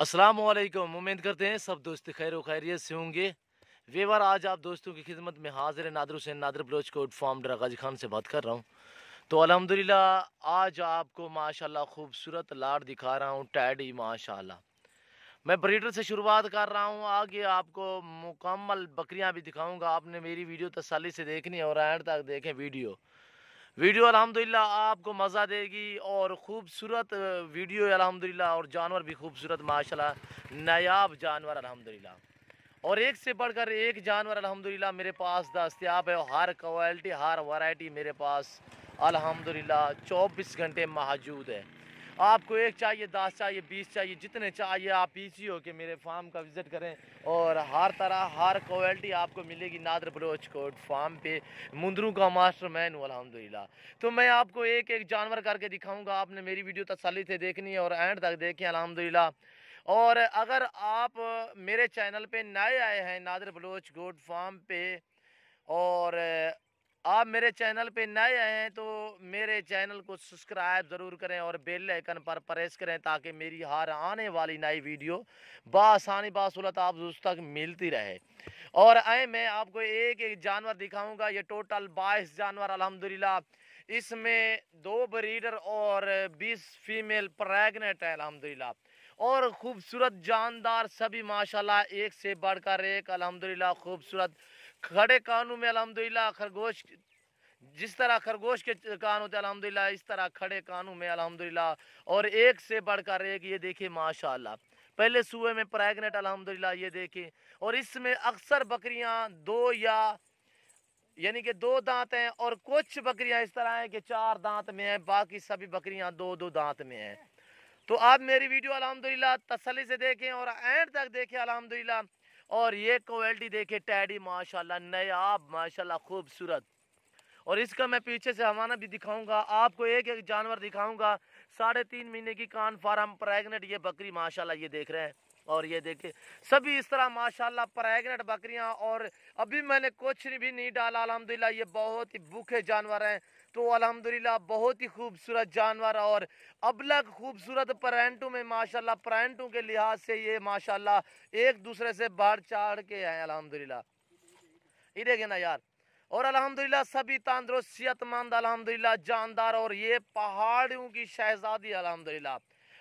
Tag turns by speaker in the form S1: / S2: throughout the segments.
S1: अस्सलामुअलैकुम। उम्मीद करते हैं सब दोस्त खैर व खैरियत से होंगे। वेवर आज आप दोस्तों की खिदमत में हाजिर है। नादर हुसैन नादर बलोच कोट फार्म डरागाजी खान से बात कर रहा हूँ। तो अल्हम्दुलिल्लाह आज आपको माशाल्लाह खूबसूरत लाट दिखा रहा हूँ। टैडी माशाल्लाह मैं ब्रीडर से शुरुआत कर रहा हूँ। आगे आपको मुकम्मल बकरियाँ भी दिखाऊंगा। आपने मेरी वीडियो तसल्ली से देखनी है और एंड तक देखें वीडियो। वीडियो अल्हम्दुलिल्लाह आपको मज़ा देगी और ख़ूबसूरत वीडियो अल्हम्दुलिल्लाह, और जानवर भी खूबसूरत माशाल्लाह, नायाब जानवर अल्हम्दुलिल्लाह, और एक से बढ़कर एक जानवर अल्हम्दुलिल्लाह मेरे पास दस्तयाब है। हर क्वालिटी हर वैरायटी मेरे पास अल्हम्दुलिल्लाह 24 घंटे मौजूद है। आपको एक चाहिए, 10 चाहिए, 20 चाहिए, जितने चाहिए आप इजी हो के मेरे फार्म का विज़िट करें और हर तरह हर क्वालिटी आपको मिलेगी नादर बलोच कोट फार्म पे। मुंदरू का मास्टर मैन हूँ अल्हम्दुलिल्लाह। तो मैं आपको एक एक जानवर करके दिखाऊंगा। आपने मेरी वीडियो तसल्ली से देखनी है और एंड तक देखें अल्हम्दुलिल्लाह। और अगर आप मेरे चैनल पे नए आए हैं नादर बलोच गोट फार्म पे, और आप मेरे चैनल पे नए आए हैं तो मेरे चैनल को सब्सक्राइब ज़रूर करें और बेल आइकन पर प्रेस करें ताकि मेरी हर आने वाली नई वीडियो बआसानी बासुलत आप दोस्तों तक मिलती रहे। और आए मैं आपको एक एक जानवर दिखाऊंगा। ये टोटल 22 जानवर अल्हम्दुलिल्लाह। इसमें 2 ब्रीडर और 20 फीमेल प्रेग्नेंट है अल्हम्दुलिल्लाह। और खूबसूरत जानदार सभी माशाल्लाह, एक से बढ़कर एक अल्हम्दुलिल्लाह खूबसूरत। खड़े कानों में अल्हम्दुलिल्लाह खरगोश, जिस तरह खरगोश के कान होते हैं अल्हम्दुलिल्लाह, इस तरह खड़े कानों में अल्हम्दुलिल्लाह, और एक से बढ़कर एक। ये देखिए माशाल्लाह, पहले सूए में प्रेग्नेंट अल्हम्दुलिल्लाह, ये देखिए। और इसमें अक्सर बकरियां दो या यानी कि 2 दांत हैं, और कुछ बकरियां इस तरह हैं कि 4 दांत में हैं, बाकी सभी बकरियां 2-2 दांत में हैं। तो आप मेरी वीडियो अल्हम्दुलिल्लाह तसल्ली से देखें और एंड तक देखें अल्हम्दुलिल्लाह। और ये क्वालिटी देखें टैडी माशाल्लाह, नायाब माशाल्लाह खूबसूरत। और इसका मैं पीछे से हवाना भी दिखाऊंगा आपको, एक एक जानवर दिखाऊंगा। 3.5 महीने की कान फार्म प्रेग्नेंट ये बकरी माशाल्लाह, ये देख रहे हैं। और ये देखिए सभी इस तरह माशाल्लाह प्रेग्नेंट बकरियां। और अभी मैंने कुछ भी नहीं डाला अल्हम्दुलिल्लाह। ये बहुत ही भूखे जानवर हैं। तो अल्हम्दुलिल्लाह बहुत ही खूबसूरत जानवर, और अबलग खूबसूरत प्रेंटों में माशाल्लाह, प्रेंटों के लिहाज से ये माशाल्लाह एक दूसरे से बढ़ चढ़ के हैं अल्हम्दुलिल्लाह। ये देखे ना यार। और अल्हम्दुलिल्लाह सभी तंदुरुस्त सेहतमंद अल्हम्दुलिल्लाह जानदार। और ये पहाड़ियों की शहजादी अल्हम्दुलिल्लाह।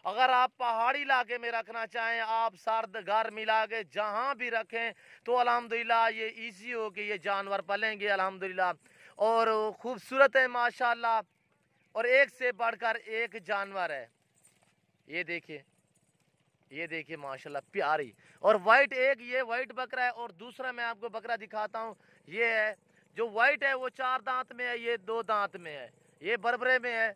S1: अगर आप पहाड़ी इलाके में रखना चाहें, आप सर्द घर मिला के जहाँ भी रखें तो अल्हम्दुलिल्लाह ये इजी हो के ये जानवर पलेंगे अल्हम्दुलिल्लाह। और खूबसूरत है माशाल्लाह, और एक से बढ़कर एक जानवर है। ये देखिए, ये देखिए माशाल्लाह प्यारी। और वाइट, एक ये वाइट बकरा है, और दूसरा मैं आपको बकरा दिखाता हूँ। ये है जो वाइट है, वो 4 दांत में है, ये 2 दांत में है, ये बरबरे में है।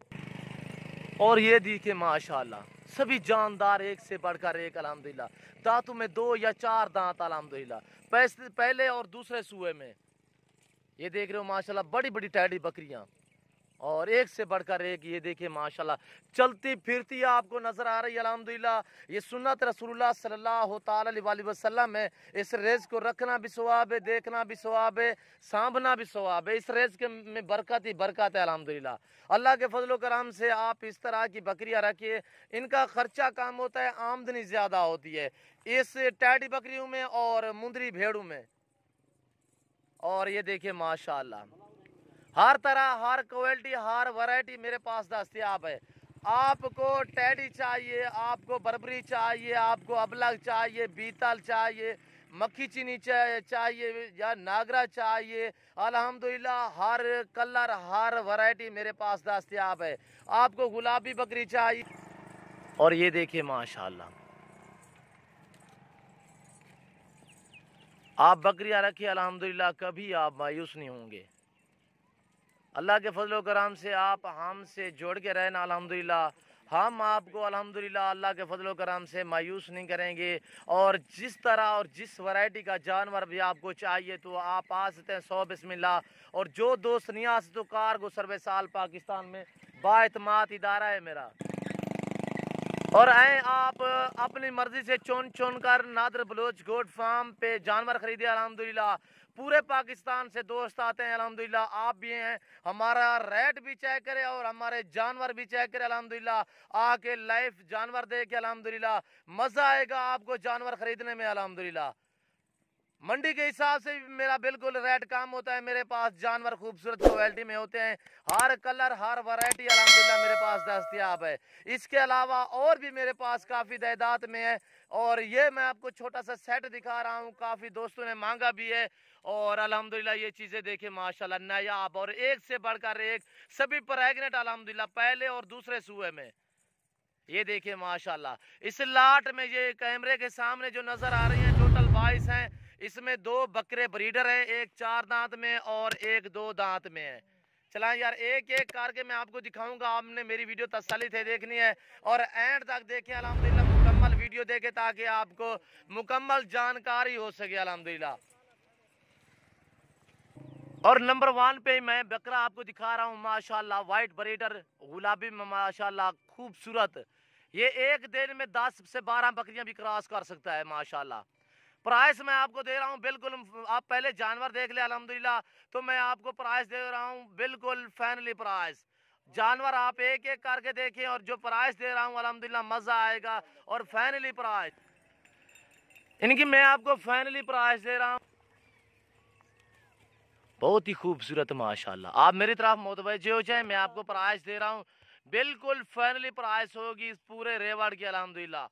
S1: और ये देखिए माशाल्लाह सभी जानदार, एक से बढ़कर एक अल्हम्दुलिल्लाह। दांतों में 2 या 4 दांत अल्हम्दुलिल्लाह, पहले और दूसरे सूए में। ये देख रहे हो माशाल्लाह बड़ी बड़ी टैडी बकरियां, और एक से बढ़कर एक। ये देखिए माशाल्लाह चलती फिरती आपको नजर आ रही है अल्हम्दुलिल्लाह। ये सुन्नत रसूलुल्लाह सल्लल्लाहु ताला अलैहि वसल्लम है। इस रेज को रखना भी सवाब है, देखना भी सवाब है, सांभना भी सवाब है। इस रेज के में बरकत ही बरकत है अल्हम्दुलिल्लाह। अल्लाह के फजल करम से आप इस तरह की बकरियां रखिए। इनका खर्चा कम होता है, आमदनी ज्यादा होती है इस टैडी बकरियों में और मुंदरी भेड़ों में। और ये देखिए माशाल्लाह हर तरह हर क्वालिटी हर वैरायटी मेरे पास दस्तयाब है। आपको टैडी चाहिए, आपको बरबरी चाहिए, आपको अबलग चाहिए, बीतल चाहिए, मक्खी चीनी चाहिए या नागरा चाहिए, अल्हम्दुलिल्लाह हर कलर हर वैरायटी मेरे पास दस्तयाब है। आपको गुलाबी बकरी चाहिए। और ये देखिए माशाल्लाह, आप बकरियां रखिए अल्हम्दुलिल्लाह, कभी आप मायूस नहीं होंगे। अल्लाह के फजल करम से आप हमसे जोड़ के रहना अल्हम्दुलिल्लाह। हम आपको अल्हम्दुलिल्लाह अल्लाह के फजल करम से मायूस नहीं करेंगे। और जिस तरह और जिस वैरायटी का जानवर भी आपको चाहिए तो आप आ सकते हैं 100 बिस्मिल्लाह। और जो दोस्त नहीं आ सकते तो कार्गो सर्विस आल पाकिस्तान में बाएतमाद इदारा है मेरा। और आए आप अपनी मर्जी से चुन कर नादर बलोच गोट फार्म पे जानवर खरीदे। अल्हम्दुलिल्लाह पूरे पाकिस्तान से दोस्त आते हैं। अल्हम्दुलिल्लाह आप भी हैं, हमारा रेट भी चेक करें और हमारे जानवर भी चेक करें। अल्हम्दुलिल्लाह आके लाइव जानवर देखे अल्हम्दुलिल्लाह मज़ा आएगा आपको जानवर खरीदने में। अल्हम्दुलिल्लाह मंडी के हिसाब से भी मेरा बिल्कुल रेट कम होता है। मेरे पास जानवर खूबसूरत क्वालिटी में होते हैं, हर कलर हर वैरायटी अल्हम्दुलिल्लाह मेरे पास दस्तयाब है। इसके अलावा और भी मेरे पास काफ़ी तादाद में है। और ये मैं आपको छोटा सा सेट दिखा रहा हूँ, काफ़ी दोस्तों ने मांगा भी है। और अल्हम्दुलिल्लाह ये चीज़ें देखे माशाल्लाह नायाब और एक से बढ़कर एक, सभी प्रेग्नेंट अल्हम्दुलिल्लाह पहले और दूसरे सूए में। ये देखिए माशाल्लाह इस लाट में ये कैमरे के सामने जो नज़र आ रही हैं टोटल 22 हैं। इसमें 2 बकरे ब्रीडर हैं, एक 4 दांत में और एक 2 दांत में है। चला यार एक एक करके मैं आपको दिखाऊंगा। आपने मेरी वीडियो तसल्ली से देखनी है और एंड तक देखें अल्हम्दुलिल्लाह, मुकम्मल वीडियो देखें ताकि आपको मुकम्मल जानकारी हो सके अल्हम्दुलिल्लाह। और नंबर 1 पे मैं बकरा आपको दिखा रहा हूँ माशाल्लाह, वाइट ब्रीडर गुलाबी में माशाल्लाह खूबसूरत। ये एक दिन में 10 से 12 बकरियां भी क्रॉस कर सकता है माशाल्लाह। प्राइस मैं आपको दे रहा हूँ बिल्कुल, आप पहले जानवर देख ले अल्हम्दुलिल्लाह, तो मैं आपको प्राइस दे रहा हूँ बिल्कुल फैनली प्राइस। जानवर आप एक एक करके देखें और जो प्राइस दे रहा हूँ अल्हम्दुलिल्लाह मज़ा आएगा। और फैनली प्राइस इनकी मैं आपको फैनली प्राइस दे रहा हूँ, बहुत ही खूबसूरत माशाल्लाह। आप मेरी तरफ मुतवज्जे हो जाए, मैं आपको प्राइस दे रहा हूँ बिल्कुल फैनली प्राइस होगी इस पूरे रेवड़ की अल्हम्दुलिल्लाह।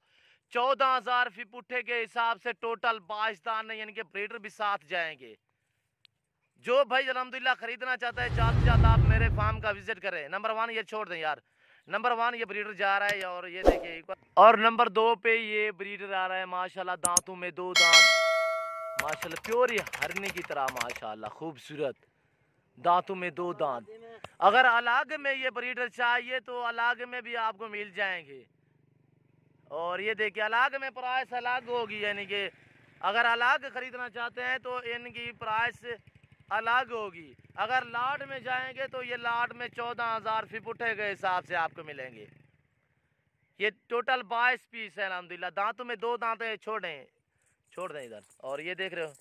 S1: 14,000 फी पुट्ठे के हिसाब से टोटल 22 दाने यानी कि ब्रीडर भी साथ जाएंगे। जो भाई अल्हम्दुलिल्लाह खरीदना चाहता है जल्द से जल्द आप मेरे फार्म का विजिट करें। नंबर 1 ये छोड़ दें यार, नंबर 1 ये ब्रीडर जा रहा है और ये देखिए एक बार। और नंबर 2 पे ये ब्रीडर आ रहा है माशाल्लाह, दांतों में 2 दांत माशाल्लाह, प्योर हरनी की तरह माशाल्लाह खूबसूरत, दांतों में 2 दांत। अगर अलग में ये ब्रीडर चाहिए तो अलग में भी आपको मिल जाएंगे। और ये देखिए अलग में प्राइस अलग होगी, यानी कि अगर अलग खरीदना चाहते हैं तो इनकी प्राइस अलग होगी। अगर लाट में जाएंगे तो ये लाट में 14,000 फी पुट्ठे के हिसाब से आपको मिलेंगे। ये टोटल 22 पीस है अल्हम्दुलिल्लाह, दांतों में 2 दांत है, छोड़ दें इधर। और ये देख रहे हो।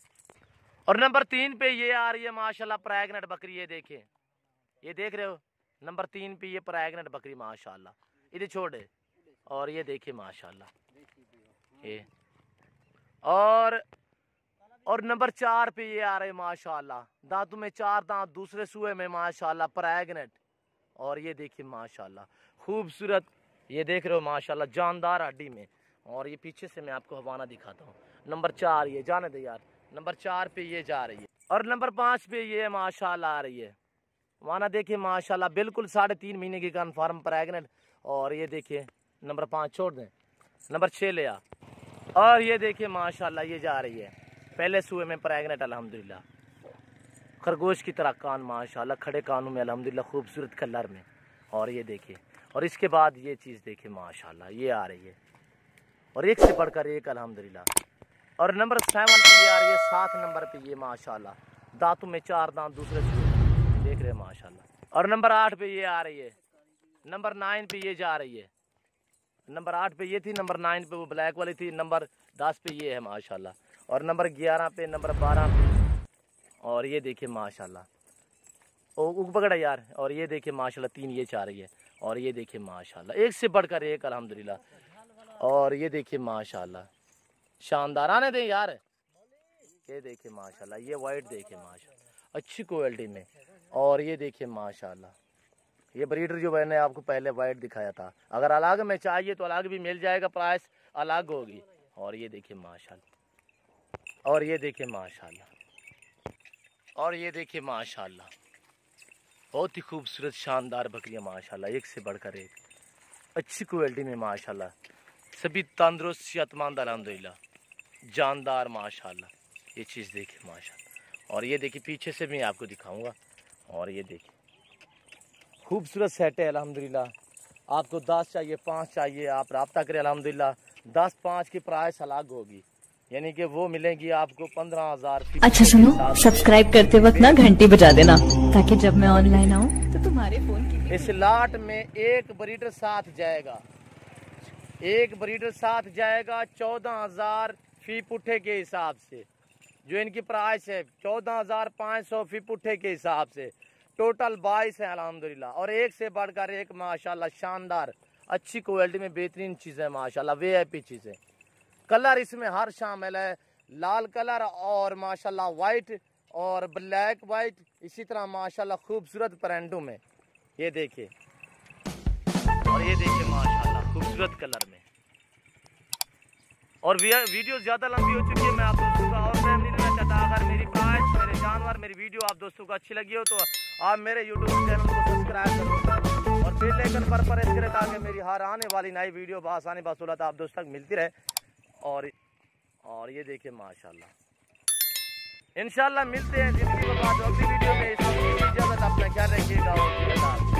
S1: और नंबर 3 पे ये आ रही है माशाल्लाह प्रेग्नेंट बकरी, ये देखें, ये देख रहे हो नंबर 3 पे ये प्रेग्नेंट बकरी माशाल्लाह, इधर छोड़े। और ये देखिए माशाल्लाह ये। और नंबर 4 पे ये आ रहे माशाल्लाह, दांतों में 4 दांत, दूसरे सूए में माशाल्लाह प्रेग्नेंट। और ये देखिए माशाल्लाह खूबसूरत, ये देख रहे हो माशाल्लाह जानदार हड्डी में। और ये पीछे से मैं आपको हवाना दिखाता हूँ। नंबर 4 ये जाने दे यार, नंबर 4 पे ये जा रही है। और नंबर 5 पे ये माशाल्लाह आ रही है, वाना देखिए माशाल्लाह बिल्कुल 3.5 महीने की कन्फर्म प्रेग्नेंट। और ये देखिए नंबर 5 छोड़ दें, नंबर 6 ले आ। और ये देखिए माशाल्लाह ये जा रही है पहले सूए में प्रेग्नेंट अल्हम्दुलिल्लाह, खरगोश की तरह कान माशाल्लाह, खड़े कानों में अल्हम्दुलिल्लाह खूबसूरत कलर में। और ये देखिए, और इसके बाद ये चीज़ देखिए माशाल्लाह ये आ रही है और एक से बढ़कर एक अल्हम्दुलिल्लाह। और नंबर 7 पे ये आ रही है, 7 नंबर पे ये माशाल्लाह, दांतों में 4 दांत, दूसरे सूए देख रहे हैं माशाल्लाह। और नंबर 8 पे ये आ रही है, नंबर 9 पे ये जा रही है। नंबर 8 पे ये थी, नंबर 9 पे वो ब्लैक वाली थी, नंबर 10 पे ये है माशाल्लाह। और नंबर 11 पे, नंबर 12 पे। और ये देखिए माशाल्लाह, ओ पकड़ा यार। और ये देखिए माशाल्लाह 3 ये चाह रही है। और ये देखिए माशाल्लाह एक से बढ़कर एक अल्हम्दुलिल्लाह। और ये देखिए माशाल्लाह शानदार, आने दें यार। ये देखिए माशाल्लाह ये वाइट देखिए माशाल्लाह अच्छी क्वालिटी में। और ये देखिए माशाल्लाह ये ब्रीडर जो मैंने आपको पहले वाइट दिखाया था, अगर अलग में चाहिए तो अलग भी मिल जाएगा, प्राइस अलग होगी। और ये देखिए माशाल्लाह, और ये देखिए माशाल्लाह, और ये देखिए माशाल्लाह बहुत ही खूबसूरत शानदार बकरियां माशाल्लाह, एक से बढ़कर एक अच्छी क्वालिटी में माशाल्लाह, सभी तंदुरुस्त सेहतमंद अल्हम्दुलिल्लाह, जानदार माशाल्लाह। ये चीज़ देखिए माशाल्लाह। और ये देखिए पीछे से मैं आपको दिखाऊंगा। और ये देखिए खूबसूरत सेट है अल्हम्दुलिल्लाह। आपको 10 चाहिए, 5 चाहिए, आप रब्ता करें अल्हम्दुलिल्लाह। 10-5 की प्राइस अलग होगी, यानी कि वो मिलेंगी आपको 15,000 की।
S2: अच्छा सुनो, सब्सक्राइब करते वक्त ना घंटी बजा देना ताकि जब मैं ऑनलाइन आऊँ तो तुम्हारे फोन की।
S1: इस लाट में एक ब्रीडर साथ जाएगा, एक ब्रीडर साथ जाएगा 14,000 फी पुट्ठे के हिसाब से, जो इनकी प्राइस है 14,500 फी पुट्ठे के हिसाब से। टोटल 22 है अल्हम्दुलिल्लाह, और एक से बढ़कर एक माशाल्लाह शानदार अच्छी क्वालिटी में बेहतरीन चीज़ें माशाल्लाह VIP चीज़ें। कलर इसमें हर शामिल है, लाल कलर और माशाल्लाह वाइट और ब्लैक वाइट, इसी तरह माशाल्लाह खूबसूरत परंडों में, ये देखिए, और ये देखिए माशाल्लाह खूबसूरत कलर में। और वीडियो ज़्यादा लंबी हो चुकी है, मैं आप दोस्तों का और टाइम नहीं लेना चाहता। अगर मेरी प्राइस, मेरे जानवर, मेरी वीडियो आप दोस्तों को अच्छी लगी हो तो आप मेरे YouTube चैनल को सब्सक्राइब करो और बेल आइकन पर प्रेस करें ताकि मेरी हर आने वाली नई वीडियो बआसानी बसहूलत आप दोस्तों तक मिलती रहे। और ये देखिए माशाल्लाह, इंशाल्लाह मिलते हैं जिंदगी के बाद अगली वीडियो में। इस वक्त इजाज़त, अपना ख्याल रखिएगा और